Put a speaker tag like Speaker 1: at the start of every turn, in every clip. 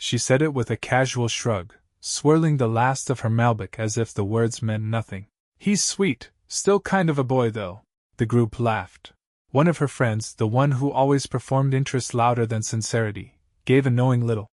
Speaker 1: She said it with a casual shrug, swirling the last of her Malbec as if the words meant nothing. He's sweet, still kind of a boy though. The group laughed. One of her friends, the one who always performed interest louder than sincerity, gave a knowing little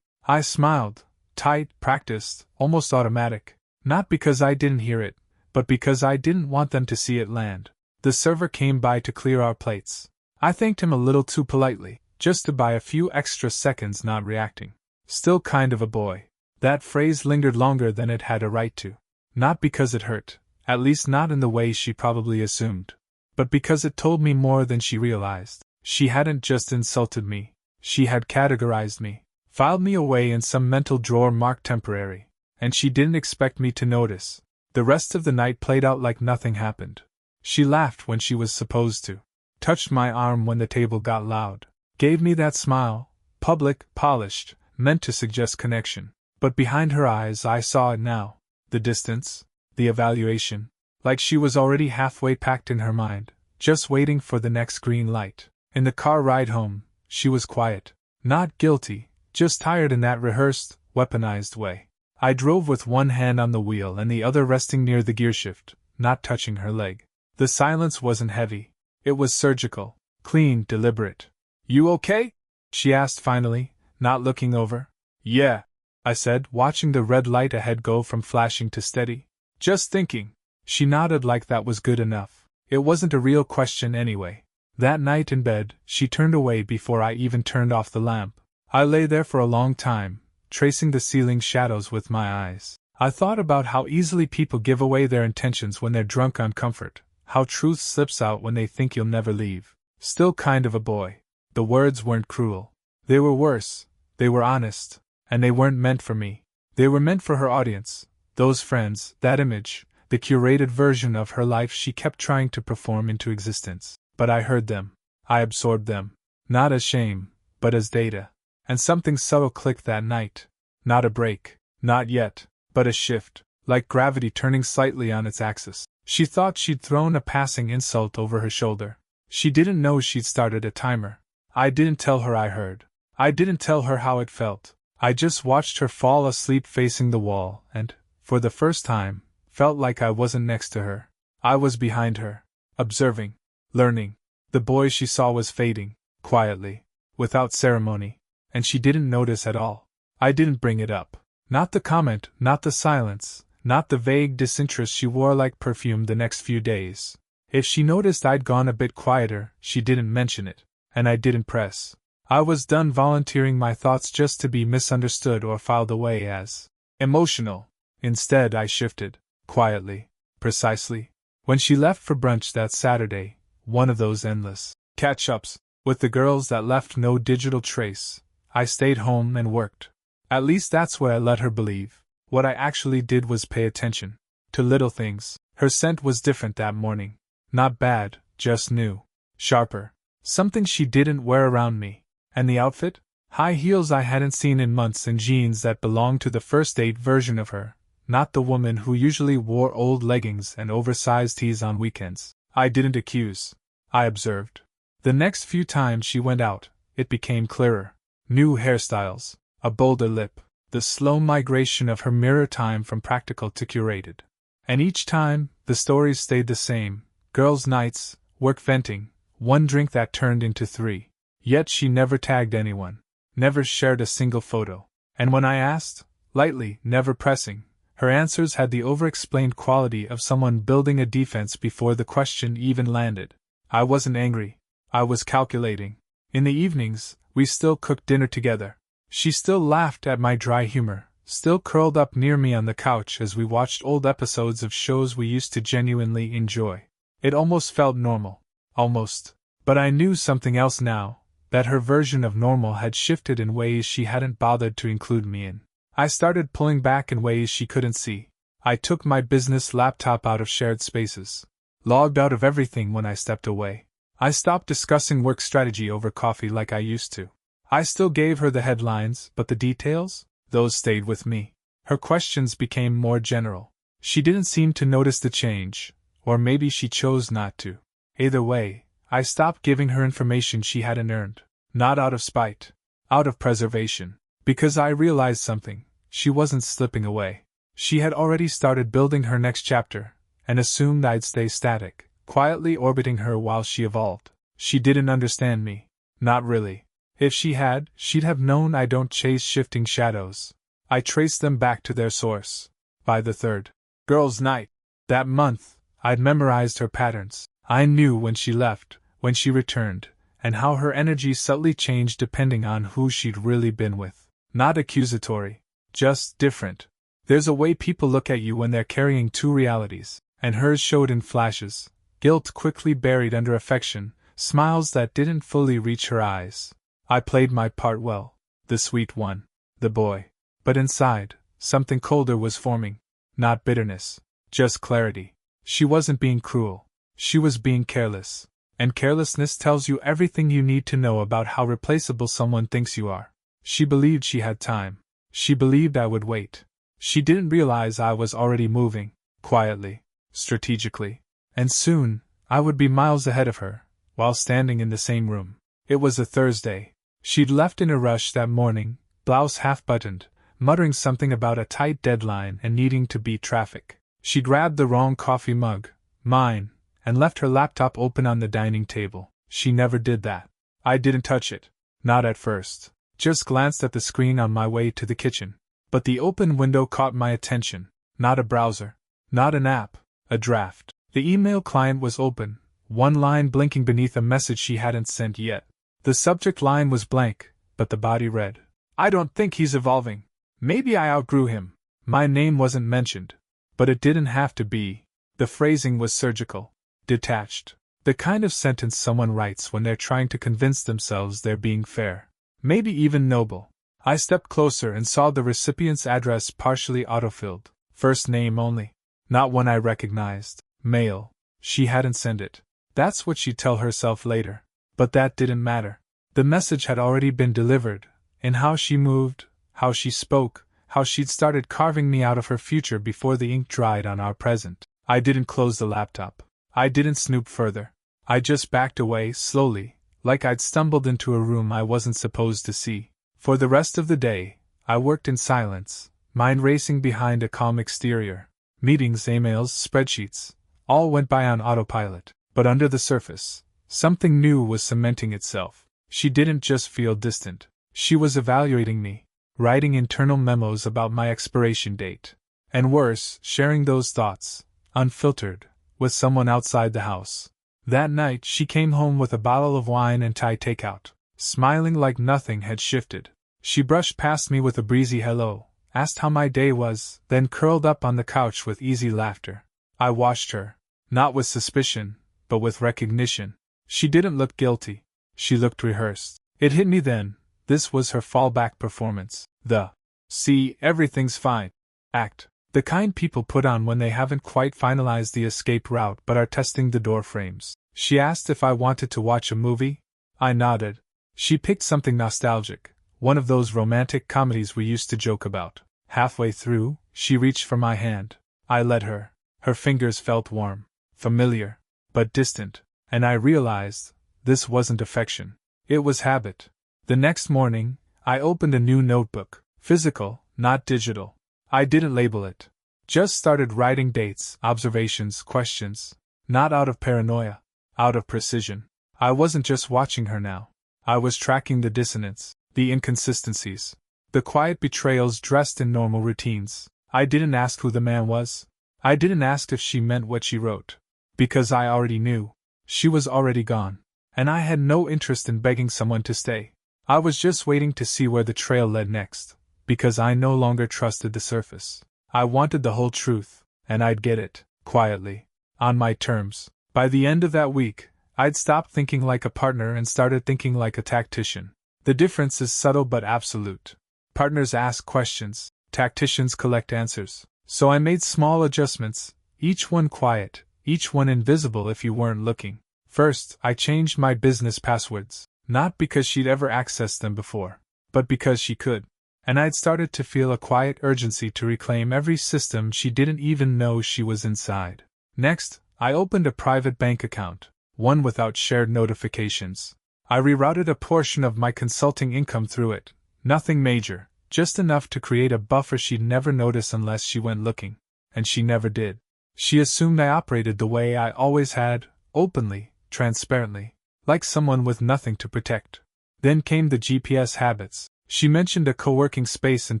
Speaker 1: I smiled, tight, practiced, almost automatic, not because I didn't hear it, but because I didn't want them to see it land. The server came by to clear our plates. I thanked him a little too politely, just to buy a few extra seconds not reacting. Still kind of a boy. That phrase lingered longer than it had a right to. Not because it hurt, at least not in the way she probably assumed, but because it told me more than she realized. She hadn't just insulted me, she had categorized me, filed me away in some mental drawer marked temporary, and she didn't expect me to notice. The rest of the night played out like nothing happened. She laughed when she was supposed to, touched my arm when the table got loud, gave me that smile, public, polished, meant to suggest connection. But behind her eyes I saw it now. The distance, the evaluation, like she was already halfway packed in her mind, just waiting for the next green light. In the car ride home, she was quiet, not guilty, just tired in that rehearsed, weaponized way. I drove with one hand on the wheel and the other resting near the gearshift, not touching her leg. The silence wasn't heavy. It was surgical, clean, deliberate. "You okay?" she asked finally, not looking over. "Yeah," I said, watching the red light ahead go from flashing to steady. "Just thinking." She nodded like that was good enough. It wasn't a real question anyway. That night in bed, she turned away before I even turned off the lamp. I lay there for a long time, tracing the ceiling shadows with my eyes. I thought about how easily people give away their intentions when they're drunk on comfort, how truth slips out when they think you'll never leave. Still kind of a boy. The words weren't cruel. They were worse. They were honest. And they weren't meant for me. They were meant for her audience, those friends, that image, the curated version of her life she kept trying to perform into existence. But I heard them. I absorbed them. Not as shame, but as data. And something subtle clicked that night. Not a break. Not yet. But a shift, like gravity turning slightly on its axis. She thought she'd thrown a passing insult over her shoulder. She didn't know she'd started a timer. I didn't tell her I heard. I didn't tell her how it felt. I just watched her fall asleep facing the wall and, for the first time, felt like I wasn't next to her. I was behind her, observing, learning. The boy she saw was fading, quietly, without ceremony, and she didn't notice at all. I didn't bring it up. Not the comment, not the silence, not the vague disinterest she wore like perfume the next few days. If she noticed I'd gone a bit quieter, she didn't mention it, and I didn't press. I was done volunteering my thoughts just to be misunderstood or filed away as emotional. Instead, I shifted, quietly, precisely. When she left for brunch that Saturday, one of those endless catch-ups with the girls that left no digital trace, I stayed home and worked. At least that's what I let her believe. What I actually did was pay attention to little things. Her scent was different that morning. Not bad, just new. Sharper. Something she didn't wear around me. And the outfit? High heels I hadn't seen in months and jeans that belonged to the first date version of her, not the woman who usually wore old leggings and oversized tees on weekends. I didn't accuse. I observed. The next few times she went out, it became clearer. New hairstyles, a bolder lip, the slow migration of her mirror time from practical to curated. And each time, the stories stayed the same. Girls' nights, work venting, one drink that turned into 3. Yet she never tagged anyone, never shared a single photo. And when I asked, lightly, never pressing, her answers had the over-explained quality of someone building a defense before the question even landed. I wasn't angry. I was calculating. In the evenings, we still cooked dinner together. She still laughed at my dry humor, still curled up near me on the couch as we watched old episodes of shows we used to genuinely enjoy. It almost felt normal. Almost. But I knew something else now. That her version of normal had shifted in ways she hadn't bothered to include me in. I started pulling back in ways she couldn't see. I took my business laptop out of shared spaces. Logged out of everything when I stepped away. I stopped discussing work strategy over coffee like I used to. I still gave her the headlines, but the details? Those stayed with me. Her questions became more general. She didn't seem to notice the change, or maybe she chose not to. Either way, I stopped giving her information she hadn't earned. Not out of spite. Out of preservation. Because I realized something. She wasn't slipping away. She had already started building her next chapter, and assumed I'd stay static, quietly orbiting her while she evolved. She didn't understand me. Not really. If she had, she'd have known I don't chase shifting shadows. I traced them back to their source. By the third girls' night that month, I'd memorized her patterns. I knew when she left, when she returned, and how her energy subtly changed depending on who she'd really been with. Not accusatory, just different. There's a way people look at you when they're carrying two realities, and hers showed in flashes: guilt quickly buried under affection, smiles that didn't fully reach her eyes. I played my part well, the sweet one, the boy. But inside, something colder was forming. Not bitterness, just clarity. She wasn't being cruel. She was being careless. And carelessness tells you everything you need to know about how replaceable someone thinks you are. She believed she had time. She believed I would wait. She didn't realize I was already moving, quietly, strategically. And soon, I would be miles ahead of her, while standing in the same room. It was a Thursday. She'd left in a rush that morning, blouse half-buttoned, muttering something about a tight deadline and needing to beat traffic. She grabbed the wrong coffee mug, mine, and left her laptop open on the dining table. She never did that. I didn't touch it. Not at first. Just glanced at the screen on my way to the kitchen. But the open window caught my attention. Not a browser. Not an app. A draft. The email client was open, one line blinking beneath a message she hadn't sent yet. The subject line was blank, but the body read, "I don't think he's evolving. Maybe I outgrew him." My name wasn't mentioned. But it didn't have to be. The phrasing was surgical. Detached. The kind of sentence someone writes when they're trying to convince themselves they're being fair. Maybe even noble. I stepped closer and saw the recipient's address partially autofilled. First name only. Not one I recognized. Male. She hadn't sent it. That's what she'd tell herself later. But that didn't matter. The message had already been delivered, in how she moved, how she spoke, how she'd started carving me out of her future before the ink dried on our present. I didn't close the laptop. I didn't snoop further. I just backed away, slowly, like I'd stumbled into a room I wasn't supposed to see. For the rest of the day, I worked in silence, mind racing behind a calm exterior. Meetings, emails, spreadsheets, all went by on autopilot. But under the surface, something new was cementing itself. She didn't just feel distant. She was evaluating me, writing internal memos about my expiration date. And worse, sharing those thoughts, unfiltered, with someone outside the house. That night she came home with a bottle of wine and Thai takeout, smiling like nothing had shifted. She brushed past me with a breezy hello, asked how my day was, then curled up on the couch with easy laughter. I watched her, not with suspicion, but with recognition. She didn't look guilty. She looked rehearsed. It hit me then. This was her fallback performance. The "see, everything's fine" act. The kind people put on when they haven't quite finalized the escape route but are testing the door frames. She asked if I wanted to watch a movie. I nodded. She picked something nostalgic, one of those romantic comedies we used to joke about. Halfway through, she reached for my hand. I let her. Her fingers felt warm, familiar, but distant, and I realized this wasn't affection. It was habit. The next morning, I opened a new notebook, physical, not digital. I didn't label it. Just started writing dates, observations, questions. Not out of paranoia, out of precision. I wasn't just watching her now. I was tracking the dissonance, the inconsistencies, the quiet betrayals dressed in normal routines. I didn't ask who the man was. I didn't ask if she meant what she wrote. Because I already knew. She was already gone. And I had no interest in begging someone to stay. I was just waiting to see where the trail led next. Because I no longer trusted the surface. I wanted the whole truth, and I'd get it, quietly, on my terms. By the end of that week, I'd stopped thinking like a partner and started thinking like a tactician. The difference is subtle but absolute. Partners ask questions, tacticians collect answers. So I made small adjustments, each one quiet, each one invisible if you weren't looking. First, I changed my business passwords, not because she'd ever accessed them before, but because she could. And I'd started to feel a quiet urgency to reclaim every system she didn't even know she was inside. Next, I opened a private bank account, one without shared notifications. I rerouted a portion of my consulting income through it, nothing major, just enough to create a buffer she'd never notice unless she went looking. And she never did. She assumed I operated the way I always had, openly, transparently, like someone with nothing to protect. Then came the GPS habits. She mentioned a co-working space in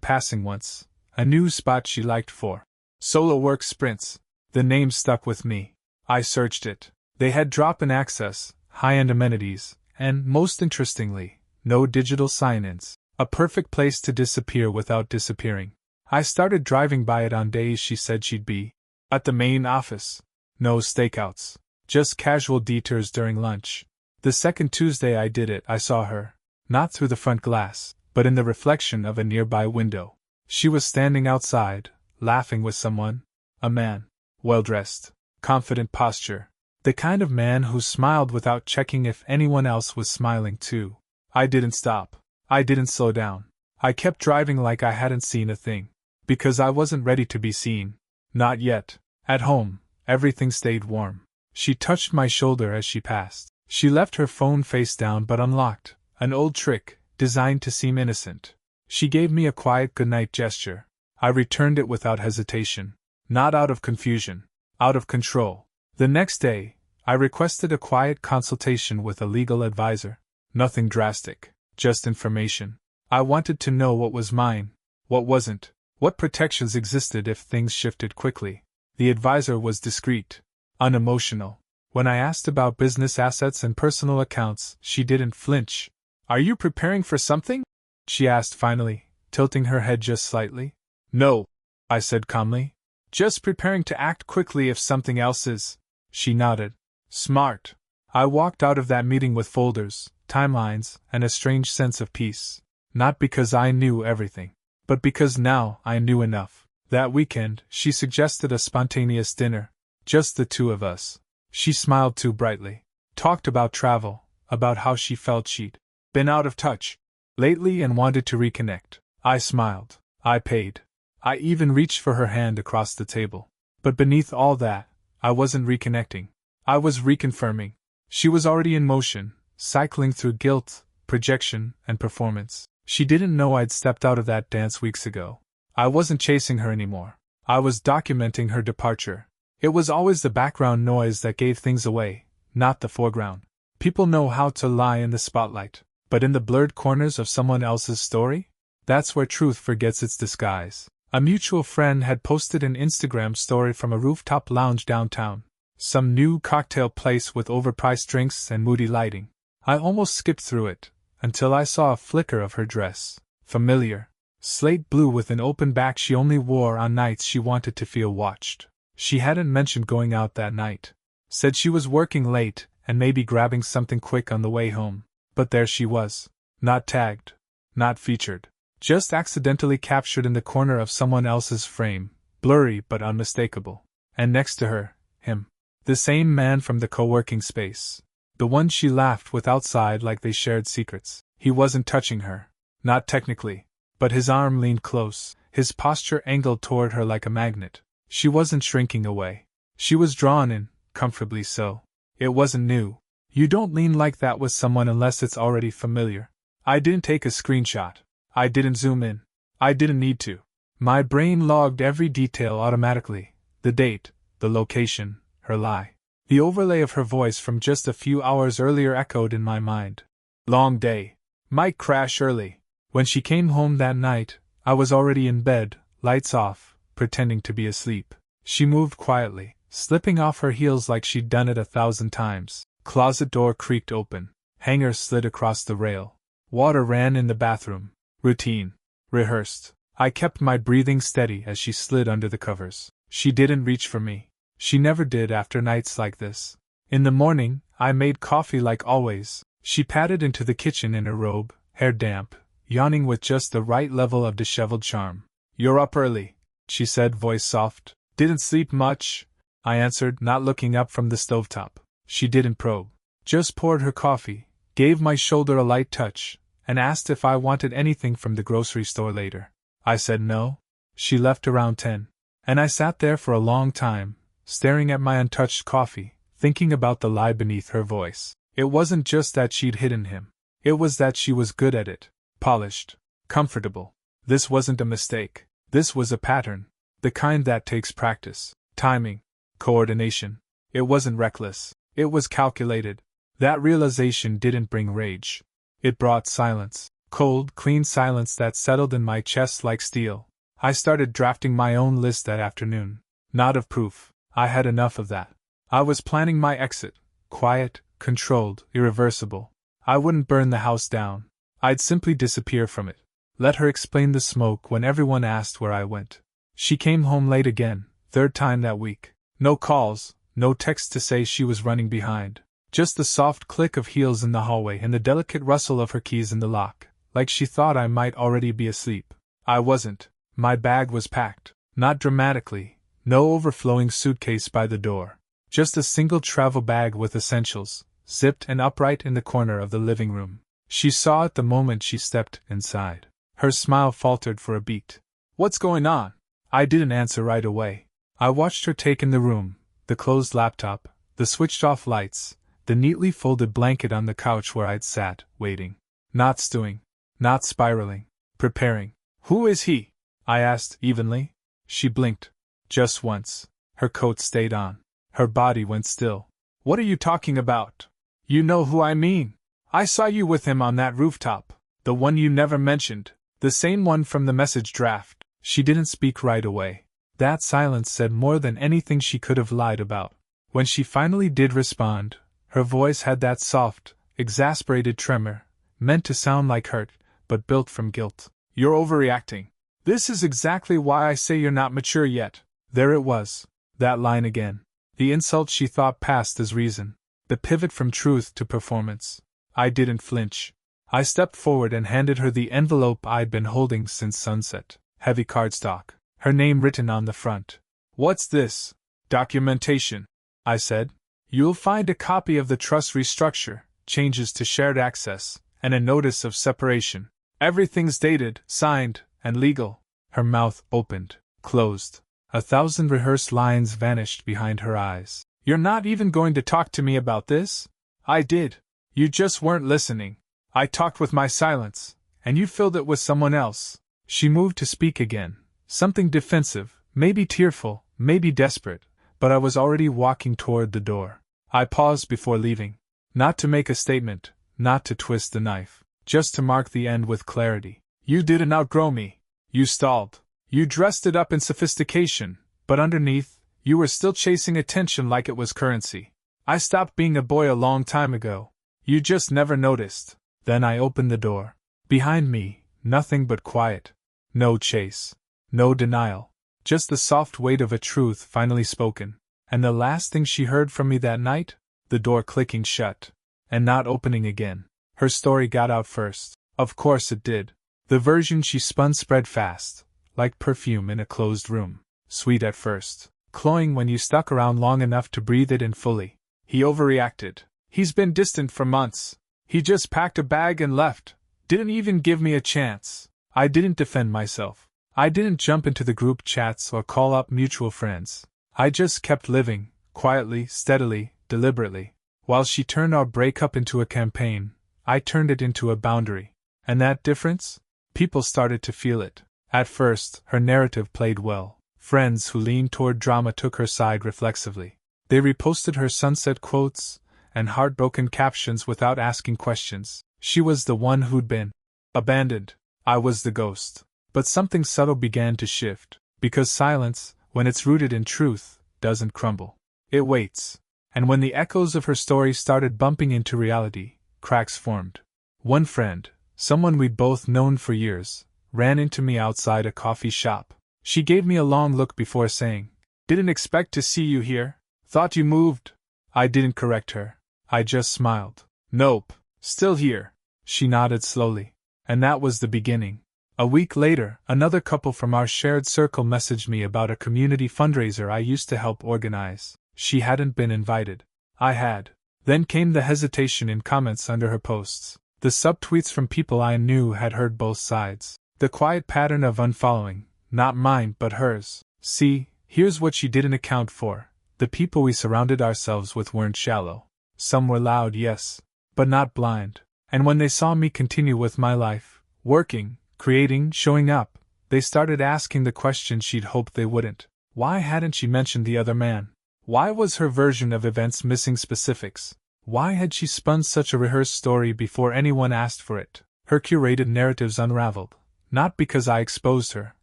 Speaker 1: passing once, a new spot she liked for solo work sprints. The name stuck with me. I searched it. They had drop-in access, high-end amenities, and, most interestingly, no digital sign-ins. A perfect place to disappear without disappearing. I started driving by it on days she said she'd be at the main office. No stakeouts. Just casual detours during lunch. The second Tuesday I did it, I saw her. Not through the front glass, but in the reflection of a nearby window. She was standing outside, laughing with someone. A man. Well-dressed. Confident posture. The kind of man who smiled without checking if anyone else was smiling too. I didn't stop. I didn't slow down. I kept driving like I hadn't seen a thing. Because I wasn't ready to be seen. Not yet. At home, everything stayed warm. She touched my shoulder as she passed. She left her phone face down but unlocked, an old trick, designed to seem innocent. She gave me a quiet goodnight gesture. I returned it without hesitation. Not out of confusion. Out of control. The next day, I requested a quiet consultation with a legal advisor. Nothing drastic, just information. I wanted to know what was mine, what wasn't, what protections existed if things shifted quickly. The advisor was discreet, unemotional. When I asked about business assets and personal accounts, she didn't flinch. "Are you preparing for something?" she asked finally, tilting her head just slightly. "No," I said calmly. "Just preparing to act quickly if something else is." She nodded. "Smart." I walked out of that meeting with folders, timelines, and a strange sense of peace. Not because I knew everything, but because now I knew enough. That weekend, she suggested a spontaneous dinner. Just the two of us. She smiled too brightly. Talked about travel, about how she felt she'd been out of touch lately and wanted to reconnect. I smiled. I paid. I even reached for her hand across the table. But beneath all that, I wasn't reconnecting. I was reconfirming. She was already in motion, cycling through guilt, projection, and performance. She didn't know I'd stepped out of that dance weeks ago. I wasn't chasing her anymore. I was documenting her departure. It was always the background noise that gave things away, not the foreground. People know how to lie in the spotlight, but in the blurred corners of someone else's story? That's where truth forgets its disguise. A mutual friend had posted an Instagram story from a rooftop lounge downtown. Some new cocktail place with overpriced drinks and moody lighting. I almost skipped through it, until I saw a flicker of her dress. Familiar. Slate blue with an open back she only wore on nights she wanted to feel watched. She hadn't mentioned going out that night. Said she was working late, and maybe grabbing something quick on the way home. But there she was. Not tagged. Not featured. Just accidentally captured in the corner of someone else's frame, blurry but unmistakable. And next to her, him. The same man from the co-working space. The one she laughed with outside like they shared secrets. He wasn't touching her. Not technically. But his arm leaned close, his posture angled toward her like a magnet. She wasn't shrinking away. She was drawn in, comfortably so. It wasn't new. You don't lean like that with someone unless it's already familiar. I didn't take a screenshot. I didn't zoom in. I didn't need to. My brain logged every detail automatically. The date, the location, her lie. The overlay of her voice from just a few hours earlier echoed in my mind. Long day. Might crash early. When she came home that night, I was already in bed, lights off, pretending to be asleep. She moved quietly, slipping off her heels like she'd done it 1,000 times. Closet door creaked open. Hanger slid across the rail. Water ran in the bathroom. Routine. Rehearsed. I kept my breathing steady as she slid under the covers. She didn't reach for me. She never did after nights like this. In the morning, I made coffee like always. She padded into the kitchen in her robe, hair damp, yawning with just the right level of disheveled charm. "You're up early," she said, voice soft. "Didn't sleep much?" I answered, not looking up from the stovetop. She didn't probe. Just poured her coffee, gave my shoulder a light touch, and asked if I wanted anything from the grocery store later. I said no. She left around 10. And I sat there for a long time, staring at my untouched coffee, thinking about the lie beneath her voice. It wasn't just that she'd hidden him. It was that she was good at it. Polished. Comfortable. This wasn't a mistake. This was a pattern. The kind that takes practice, timing, coordination. It wasn't reckless. It was calculated. That realization didn't bring rage. It brought silence. Cold, clean silence that settled in my chest like steel. I started drafting my own list that afternoon. Not of proof. I had enough of that. I was planning my exit. Quiet, controlled, irreversible. I wouldn't burn the house down. I'd simply disappear from it. Let her explain the smoke when everyone asked where I went. She came home late again, third time that week. No calls, no text to say she was running behind. Just the soft click of heels in the hallway and the delicate rustle of her keys in the lock, like she thought I might already be asleep. I wasn't. My bag was packed. Not dramatically. No overflowing suitcase by the door. Just a single travel bag with essentials, zipped and upright in the corner of the living room. She saw it the moment she stepped inside. Her smile faltered for a beat. "What's going on?" I didn't answer right away. I watched her take in the room, the closed laptop, the switched-off lights, the neatly folded blanket on the couch where I'd sat, waiting. Not stewing. Not spiraling. Preparing. "Who is he?" I asked evenly. She blinked. Just once. Her coat stayed on. Her body went still. "What are you talking about?" "You know who I mean. I saw you with him on that rooftop. The one you never mentioned. The same one from the message draft." She didn't speak right away. That silence said more than anything she could have lied about. When she finally did respond, her voice had that soft, exasperated tremor, meant to sound like hurt, but built from guilt. "You're overreacting. This is exactly why I say you're not mature yet." There it was. That line again. The insult she thought passed as reason. The pivot from truth to performance. I didn't flinch. I stepped forward and handed her the envelope I'd been holding since sunset. Heavy cardstock. Her name written on the front. "What's this?" "Documentation," I said. "You'll find a copy of the trust restructure, changes to shared access, and a notice of separation. Everything's dated, signed, and legal." Her mouth opened, closed. 1,000 rehearsed lines vanished behind her eyes. "You're not even going to talk to me about this?" "I did. You just weren't listening. I talked with my silence, and you filled it with someone else." She moved to speak again. Something defensive, maybe tearful, maybe desperate, but I was already walking toward the door. I paused before leaving. Not to make a statement, not to twist the knife, just to mark the end with clarity. "You didn't outgrow me. You stalled. You dressed it up in sophistication, but underneath, you were still chasing attention like it was currency. I stopped being a boy a long time ago. You just never noticed." Then I opened the door. Behind me, nothing but quiet. No chase. No denial. Just the soft weight of a truth finally spoken. And the last thing she heard from me that night? The door clicking shut. And not opening again. Her story got out first. Of course it did. The version she spun spread fast, like perfume in a closed room. Sweet at first. Cloying when you stuck around long enough to breathe it in fully. "He overreacted. He's been distant for months. He just packed a bag and left. Didn't even give me a chance." I didn't defend myself. I didn't jump into the group chats or call up mutual friends. I just kept living, quietly, steadily, deliberately. While she turned our breakup into a campaign, I turned it into a boundary. And that difference? People started to feel it. At first, her narrative played well. Friends who leaned toward drama took her side reflexively. They reposted her sunset quotes and heartbroken captions without asking questions. She was the one who'd been abandoned. I was the ghost. But something subtle began to shift. Because silence, when it's rooted in truth, doesn't crumble. It waits. And when the echoes of her story started bumping into reality, cracks formed. One friend, someone we'd both known for years, ran into me outside a coffee shop. She gave me a long look before saying, "Didn't expect to see you here. Thought you moved." I didn't correct her. I just smiled. "Nope, still here." She nodded slowly. And that was the beginning. A week later, another couple from our shared circle messaged me about a community fundraiser I used to help organize. She hadn't been invited. I had. Then came the hesitation in comments under her posts. The subtweets from people I knew had heard both sides. The quiet pattern of unfollowing, not mine but hers. See, here's what she didn't account for. The people we surrounded ourselves with weren't shallow. Some were loud, yes, but not blind. And when they saw me continue with my life, working, creating, showing up, they started asking the questions she'd hoped they wouldn't. Why hadn't she mentioned the other man? Why was her version of events missing specifics? Why had she spun such a rehearsed story before anyone asked for it? Her curated narratives unraveled, not because I exposed her,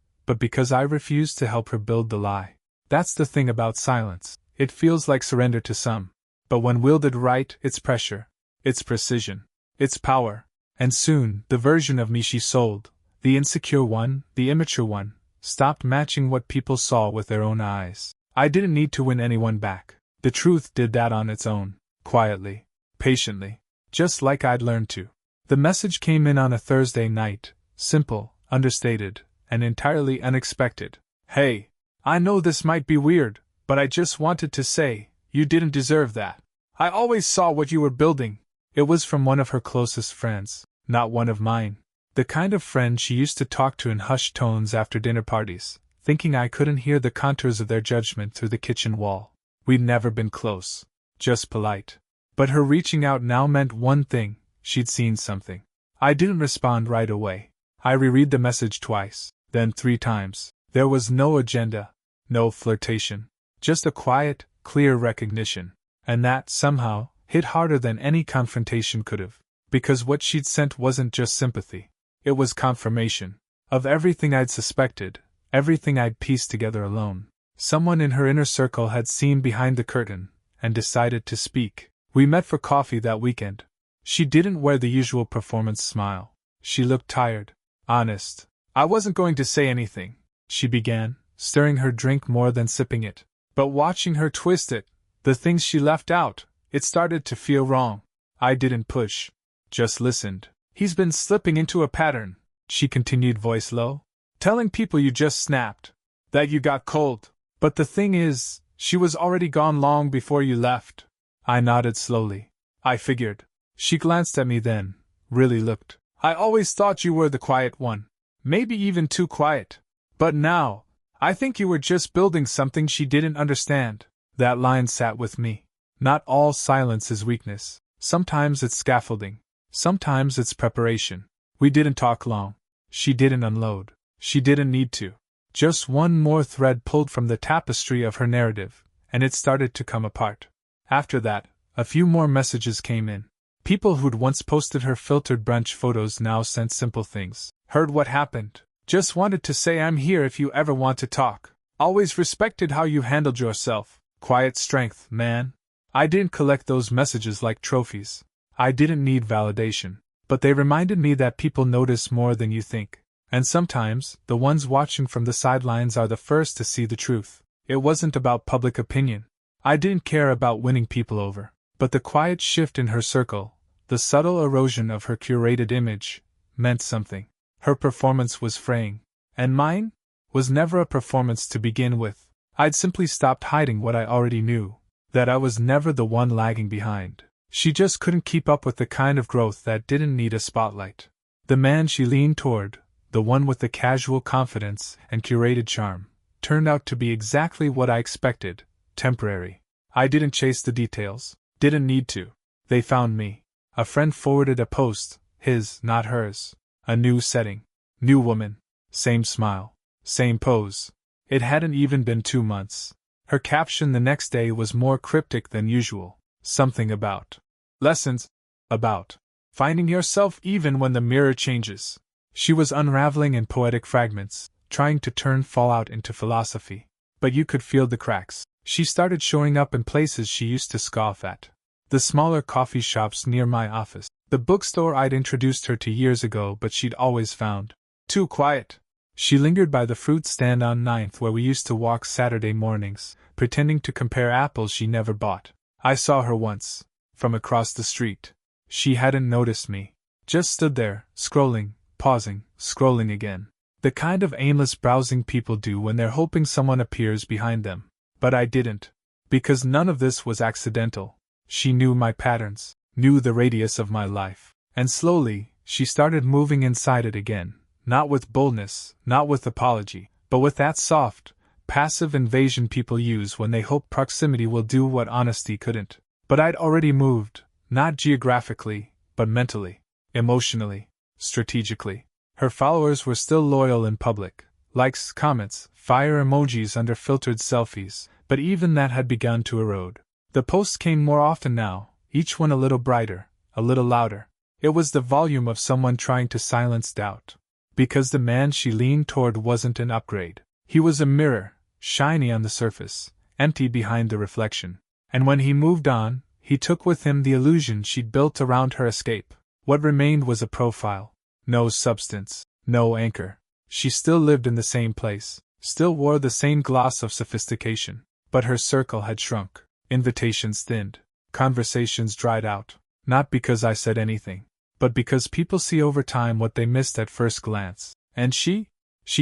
Speaker 1: but because I refused to help her build the lie. That's the thing about silence. It feels like surrender to some. But when wielded right, it's pressure, it's precision, it's power. And soon, the version of me she sold, the insecure one, the immature one, stopped matching what people saw with their own eyes. I didn't need to win anyone back. The truth did that on its own, quietly, patiently, just like I'd learned to. The message came in on a Thursday night, simple, understated, and entirely unexpected. Hey, I know this might be weird, but I just wanted to say, you didn't deserve that. I always saw what you were building. It was from one of her closest friends, not one of mine. The kind of friend she used to talk to in hushed tones after dinner parties, thinking I couldn't hear the contours of their judgment through the kitchen wall. We'd never been close, just polite. But her reaching out now meant one thing: she'd seen something. I didn't respond right away. I reread the message twice, then 3 times. There was no agenda, no flirtation, just a quiet, clear recognition. And that, somehow, hit harder than any confrontation could have. Because what she'd sent wasn't just sympathy. It was confirmation of everything I'd suspected, everything I'd pieced together alone. Someone in her inner circle had seen behind the curtain, and decided to speak. We met for coffee that weekend. She didn't wear the usual performance smile. She looked tired, honest. I wasn't going to say anything, she began, stirring her drink more than sipping it. But watching her twist it, the things she left out, it started to feel wrong. I didn't push, just listened. He's been slipping into a pattern, she continued, voice low. Telling people you just snapped, that you got cold. But the thing is, she was already gone long before you left. I nodded slowly. I figured. She glanced at me then, really looked. I always thought you were the quiet one. Maybe even too quiet. But now, I think you were just building something she didn't understand. That line sat with me. Not all silence is weakness. Sometimes it's scaffolding. Sometimes it's preparation. We didn't talk long. She didn't unload. She didn't need to. Just one more thread pulled from the tapestry of her narrative, and it started to come apart. After that, a few more messages came in. People who'd once posted her filtered brunch photos now sent simple things. Heard what happened. Just wanted to say I'm here if you ever want to talk. Always respected how you handled yourself. Quiet strength, man. I didn't collect those messages like trophies. I didn't need validation. But they reminded me that people notice more than you think. And sometimes, the ones watching from the sidelines are the first to see the truth. It wasn't about public opinion. I didn't care about winning people over. But the quiet shift in her circle, the subtle erosion of her curated image, meant something. Her performance was fraying. And mine? Was never a performance to begin with. I'd simply stopped hiding what I already knew. That I was never the one lagging behind. She just couldn't keep up with the kind of growth that didn't need a spotlight. The man she leaned toward, the one with the casual confidence and curated charm, turned out to be exactly what I expected: temporary. I didn't chase the details. Didn't need to. They found me. A friend forwarded a post, his, not hers. A new setting. New woman. Same smile. Same pose. It hadn't even been 2 months. Her caption the next day was more cryptic than usual. Something about lessons. About finding yourself even when the mirror changes. She was unraveling in poetic fragments, trying to turn fallout into philosophy. But you could feel the cracks. She started showing up in places she used to scoff at. The smaller coffee shops near my office. The bookstore I'd introduced her to years ago but she'd always found too quiet. She lingered by the fruit stand on 9th where we used to walk Saturday mornings, pretending to compare apples she never bought. I saw her once, from across the street. She hadn't noticed me. Just stood there, scrolling, pausing, scrolling again. The kind of aimless browsing people do when they're hoping someone appears behind them. But I didn't. Because none of this was accidental. She knew my patterns, knew the radius of my life. And slowly, she started moving inside it again. Not with boldness, not with apology, but with that soft, passive invasion people use when they hope proximity will do what honesty couldn't. But I'd already moved, not geographically, but mentally, emotionally, strategically. Her followers were still loyal in public. Likes, comments, fire emojis under filtered selfies, but even that had begun to erode. The posts came more often now, each one a little brighter, a little louder. It was the volume of someone trying to silence doubt. Because the man she leaned toward wasn't an upgrade. He was a mirror, shiny on the surface, empty behind the reflection. And when he moved on, he took with him the illusion she'd built around her escape. What remained was a profile. No substance, no anchor. She still lived in the same place, still wore the same gloss of sophistication. But her circle had shrunk. Invitations thinned. Conversations dried out. Not because I said anything, but because people see over time what they missed at first glance. And she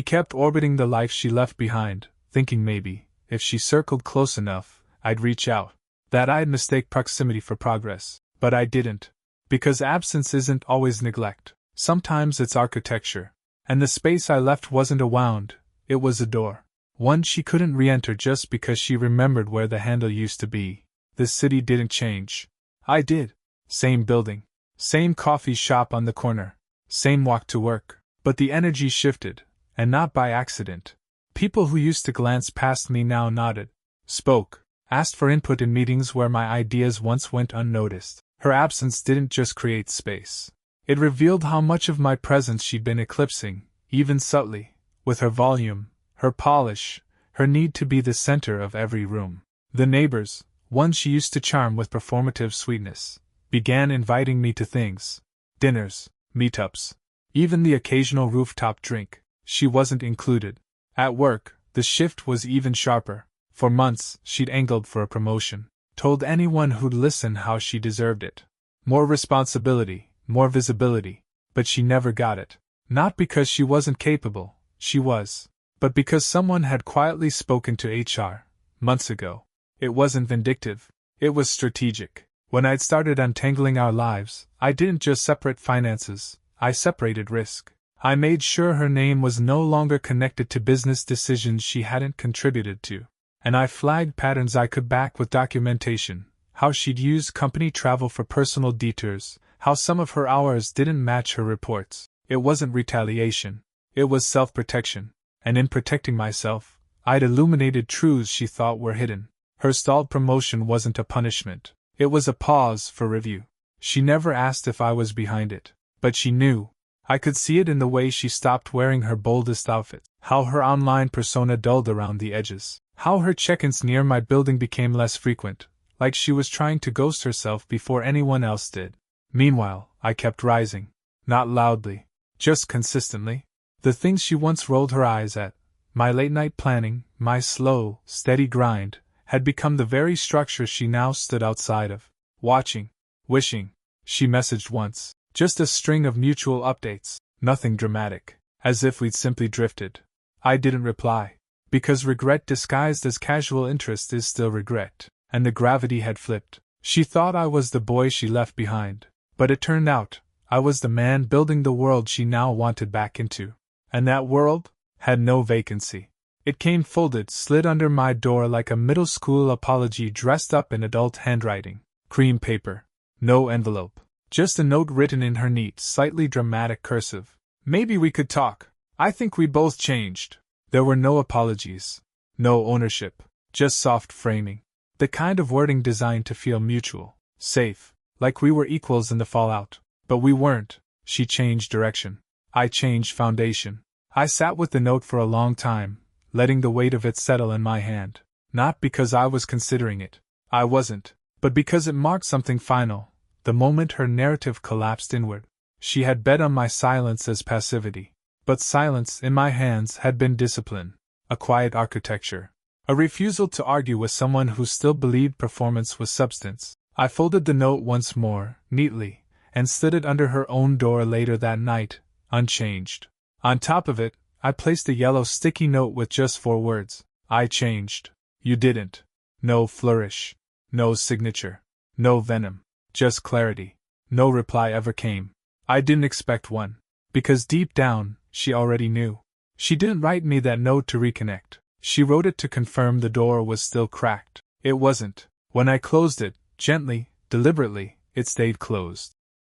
Speaker 1: kept orbiting the life she left behind, thinking maybe, if she circled close enough, I'd reach out. That I'd mistake proximity for progress. But I didn't. Because absence isn't always neglect. Sometimes it's architecture. And the space I left wasn't a wound, it was a door. One she couldn't re-enter just because she remembered where the handle used to be. The city didn't change. I did. Same building. Same coffee shop on the corner. Same walk to work. But the energy shifted, and not by accident. People who used to glance past me now nodded, spoke, asked for input in meetings where my ideas once went unnoticed. Her absence didn't just create space. It revealed how much of my presence she'd been eclipsing, even subtly, with her volume, her polish, her need to be the center of every room. The neighbors, ones she used to charm with performative sweetness, began inviting me to things. Dinners, meetups, even the occasional rooftop drink. She wasn't included. At work, the shift was even sharper. For months, she'd angled for a promotion, told anyone who'd listen how she deserved it. More responsibility, more visibility, but she never got it. Not because she wasn't capable, she was, but because someone had quietly spoken to HR, months ago. It wasn't vindictive, it was strategic. When I'd started untangling our lives, I didn't just separate finances, I separated risk. I made sure her name was no longer connected to business decisions she hadn't contributed to. And I flagged patterns I could back with documentation, how she'd used company travel for personal detours, how some of her hours didn't match her reports. It wasn't retaliation, it was self-protection. And in protecting myself, I'd illuminated truths she thought were hidden. Her stalled promotion wasn't a punishment, it was a pause for review. She never asked if I was behind it, but she knew. I could see it in the way she stopped wearing her boldest outfits, how her online persona dulled around the edges, how her check-ins near my building became less frequent, like she was trying to ghost herself before anyone else did. Meanwhile, I kept rising. Not loudly, just consistently. The things she once rolled her eyes at, my late-night planning, my slow, steady grind, had become the very structure she now stood outside of, watching, wishing. She messaged once, just a string of mutual updates, nothing dramatic, as if we'd simply drifted. I didn't reply, because regret disguised as casual interest is still regret, and the gravity had flipped. She thought I was the boy she left behind, but it turned out, I was the man building the world she now wanted back into. And that world had no vacancy. It came folded, slid under my door like a middle school apology dressed up in adult handwriting. Cream paper. No envelope. Just a note written in her neat, slightly dramatic cursive. Maybe we could talk. I think we both changed. There were no apologies. No ownership. Just soft framing. The kind of wording designed to feel mutual. Safe. Like we were equals in the fallout. But we weren't. She changed direction. I changed foundation. I sat with the note for a long time, letting the weight of it settle in my hand. Not because I was considering it. I wasn't. But because it marked something final. The moment her narrative collapsed inward. She had bet on my silence as passivity. But silence, in my hands, had been discipline. A quiet architecture. A refusal to argue with someone who still believed performance was substance. I folded the note once more, neatly, and slid it under her own door later that night, unchanged. On top of it, I placed a yellow sticky note with just 4 words. I changed. You didn't. No flourish. No signature. No venom. Just clarity. No reply ever came. I didn't expect one. Because deep down, she already knew. She didn't write me that note to reconnect. She wrote it to confirm the door was still cracked. It wasn't. When I closed it, gently, deliberately, it stayed closed.